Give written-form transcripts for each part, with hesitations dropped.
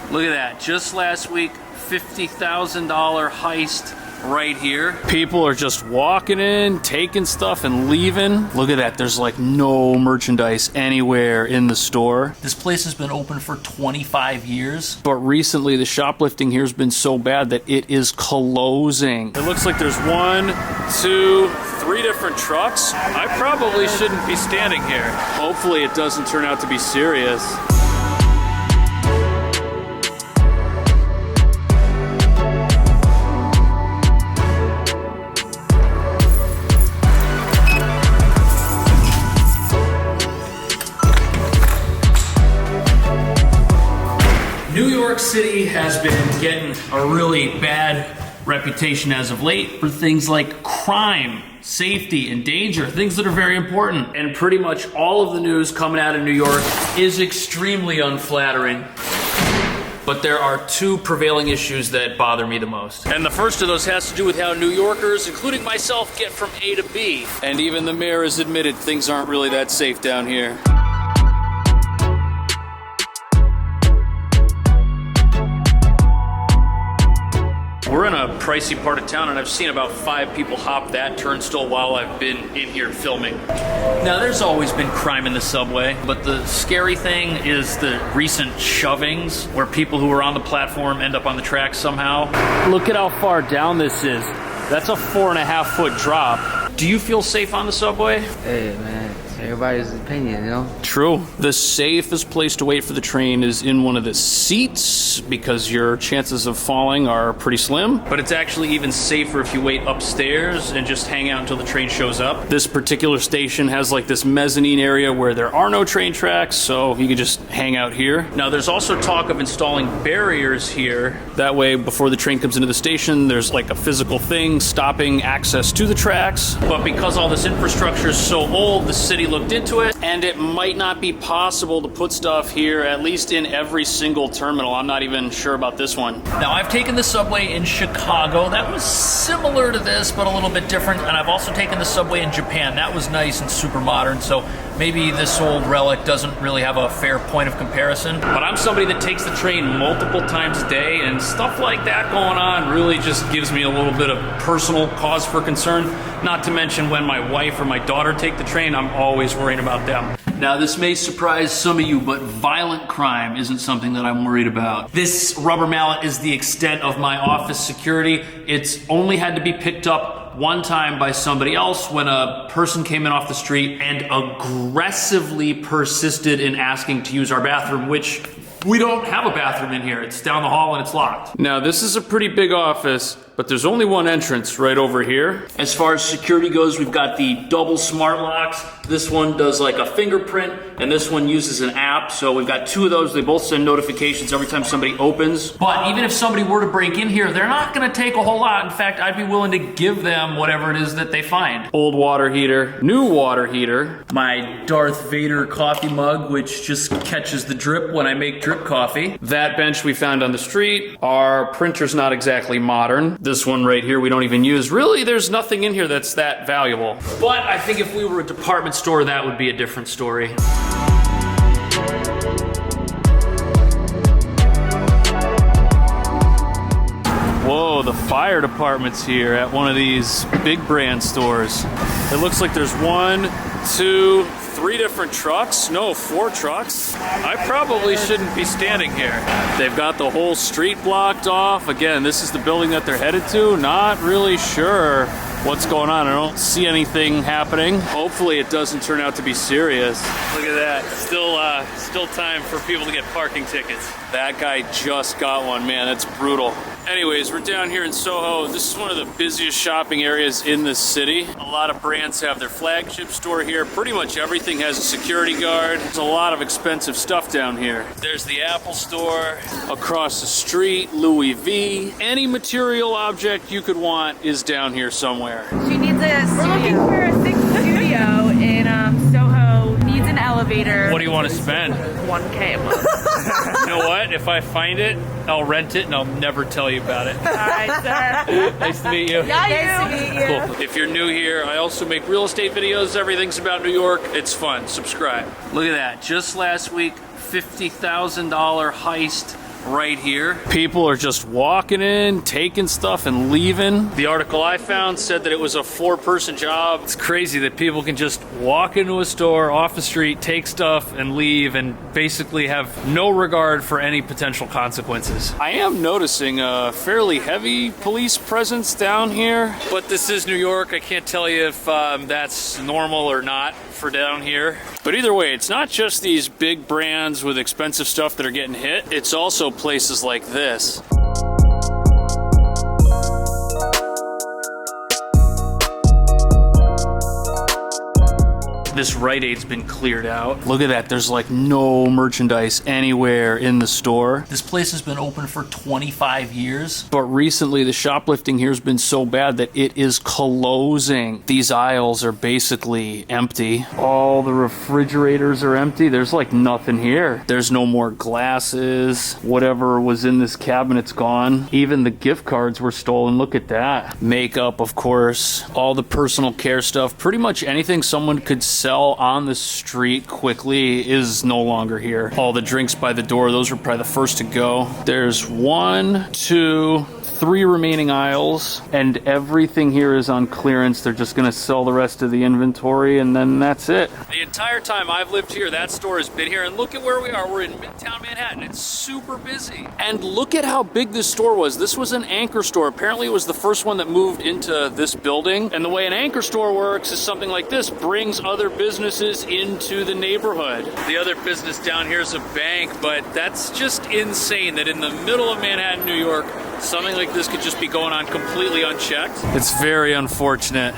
Look at that. Just last week, $50,000 heist right here. People are just walking in, taking stuff and leaving. Look at that. There's like no merchandise anywhere in the store. This place has been open for 25 years, but recently the shoplifting here has been so bad that it is closing. It looks like there's 1, 2, 3 different trucks. I probably shouldn't be standing here. Hopefully it doesn't turn out to be serious. New York City has been getting a really bad reputation as of late for things like crime, safety, and danger, things that are very important. And pretty much all of the news coming out of New York is extremely unflattering. But there are 2 prevailing issues that bother me the most. And the first of those has to do with how New Yorkers, including myself, get from A to B. And even the mayor has admitted things aren't really that safe down here. We're in a pricey part of town, and I've seen about 5 people hop that turnstile while I've been in here filming. Now, there's always been crime in the subway, but the scary thing is the recent shovings where people who are on the platform end up on the track somehow. Look at how far down this is. That's a 4.5-foot drop. Do you feel safe on the subway? Hey, man. Everybody's opinion, you know? True. The safest place to wait for the train is in one of the seats because your chances of falling are pretty slim. But it's actually even safer if you wait upstairs and just hang out until the train shows up. This particular station has like this mezzanine area where there are no train tracks, so you can just hang out here. Now, there's also talk of installing barriers here. That way, before the train comes into the station, there's like a physical thing stopping access to the tracks. But because all this infrastructure is so old, the city looked into it, and it might not be possible to put stuff here, at least in every single terminal. I'm not even sure about this one. Now, I've taken the subway in Chicago. That was similar to this, but a little bit different. And I've also taken the subway in Japan. That was nice and super modern, so maybe this old relic doesn't really have a fair point of comparison. But I'm somebody that takes the train multiple times a day, and stuff like that going on really just gives me a little bit of personal cause for concern. Not to mention when my wife or my daughter take the train, I'm always worrying about them. Now, this may surprise some of you, but violent crime isn't something that I'm worried about. This rubber mallet is the extent of my office security. It's only had to be picked up one time by somebody else when a person came in off the street and aggressively persisted in asking to use our bathroom, which we don't have a bathroom in here. It's down the hall and it's locked. Now, this is a pretty big office, but there's only one entrance right over here. As far as security goes, we've got the double smart locks. This one does like a fingerprint, and this one uses an app. So we've got 2 of those. They both send notifications every time somebody opens. But even if somebody were to break in here, they're not gonna take a whole lot. In fact, I'd be willing to give them whatever it is that they find. Old water heater, new water heater, my Darth Vader coffee mug, which just catches the drip when I make drip coffee. That bench we found on the street. Our printer's not exactly modern. This one right here we don't even use. Really, there's nothing in here that's that valuable. But I think if we were a department store, that would be a different story. Whoa, the fire department's here at one of these big brand stores. It looks like there's 1, 2, 3 different trucks. No, 4 trucks. I probably shouldn't be standing here. They've got the whole street blocked off. Again, this is the building that they're headed to. Not really sure what's going on. I don't see anything happening. Hopefully it doesn't turn out to be serious. Look at that. Still time for people to get parking tickets. That guy just got one, man. That's brutal. Anyways, we're down here in Soho. This is one of the busiest shopping areas in the city. A lot of brands have their flagship store here. Pretty much everything has a security guard. There's a lot of expensive stuff down here. There's the Apple store. Across the street, Louis V. Any material object you could want is down here somewhere. She needs a studio. We're looking for a 6 studio in Soho. Needs an elevator. What do you want to spend? $1K a month. You know what? If I find it, I'll rent it and I'll never tell you about it. All right, sir. Nice to meet you. Yeah, nice to meet you. Cool. If you're new here, I also make real estate videos. Everything's about New York. It's fun. Subscribe. Look at that. Just last week, $50,000 heist right here. People are just walking in, taking stuff and leaving. The article I found said that it was a 4-person job. It's crazy that people can just walk into a store off the street, take stuff and leave and basically have no regard for any potential consequences. I am noticing a fairly heavy police presence down here, but this is New York. I can't tell you if that's normal or not for down here. But either way, it's not just these big brands with expensive stuff that are getting hit. It's also places like this. This Rite Aid's been cleared out. Look at that, there's like no merchandise anywhere in the store. This place has been open for 25 years, but recently the shoplifting here has been so bad that it is closing. These aisles are basically empty. All the refrigerators are empty. There's like nothing here. There's no more glasses. Whatever was in this cabinet's gone. Even the gift cards were stolen. Look at that. Makeup, of course. All the personal care stuff. Pretty much anything someone could sell on the street quickly is no longer here. All the drinks by the door, those are probably the first to go. There's 1, 2, 3 remaining aisles, and everything here is on clearance. They're just gonna sell the rest of the inventory, and then that's it. The entire time I've lived here, that store has been here, and look at where we are. We're in Midtown Manhattan. It's super busy. And look at how big this store was. This was an anchor store. Apparently it was the first one that moved into this building. And the way an anchor store works is something like this, brings other businesses into the neighborhood. The other business down here is a bank, but that's just insane that in the middle of Manhattan, New York, something like this could just be going on completely unchecked. It's very unfortunate.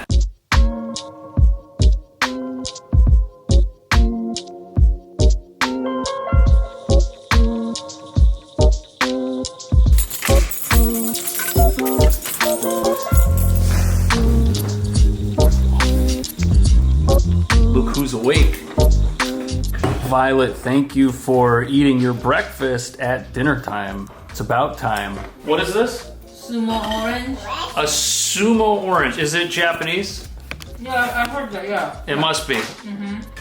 Look who's awake. Violet, thank you for eating your breakfast at dinner time. It's about time. What is this? Sumo orange? A sumo orange. Is it Japanese? Yeah, I heard that, yeah. It must be.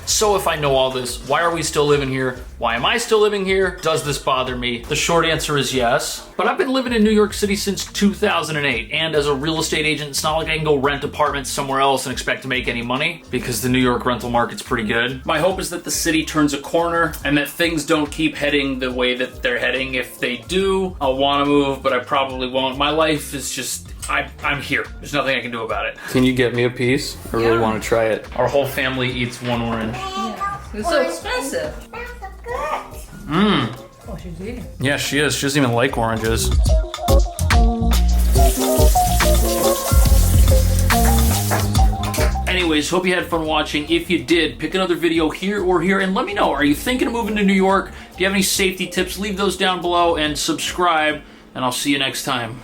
So if I know all this, why are we still living here? Why am I still living here? Does this bother me? The short answer is yes. But I've been living in New York City since 2008, and as a real estate agent, it's not like I can go rent apartments somewhere else and expect to make any money, because the New York rental market's pretty good. My hope is that the city turns a corner, and that things don't keep heading the way that they're heading. If they do, I'll want to move, but I probably won't. My life is just... I'm here. There's nothing I can do about it. Can you get me a piece? I really want to try it. Our whole family eats one orange. It's so expensive. Oh, she's eating. Yeah, she is. She doesn't even like oranges. Anyways, hope you had fun watching. If you did, pick another video here or here and let me know. Are you thinking of moving to New York? Do you have any safety tips? Leave those down below and subscribe, and I'll see you next time.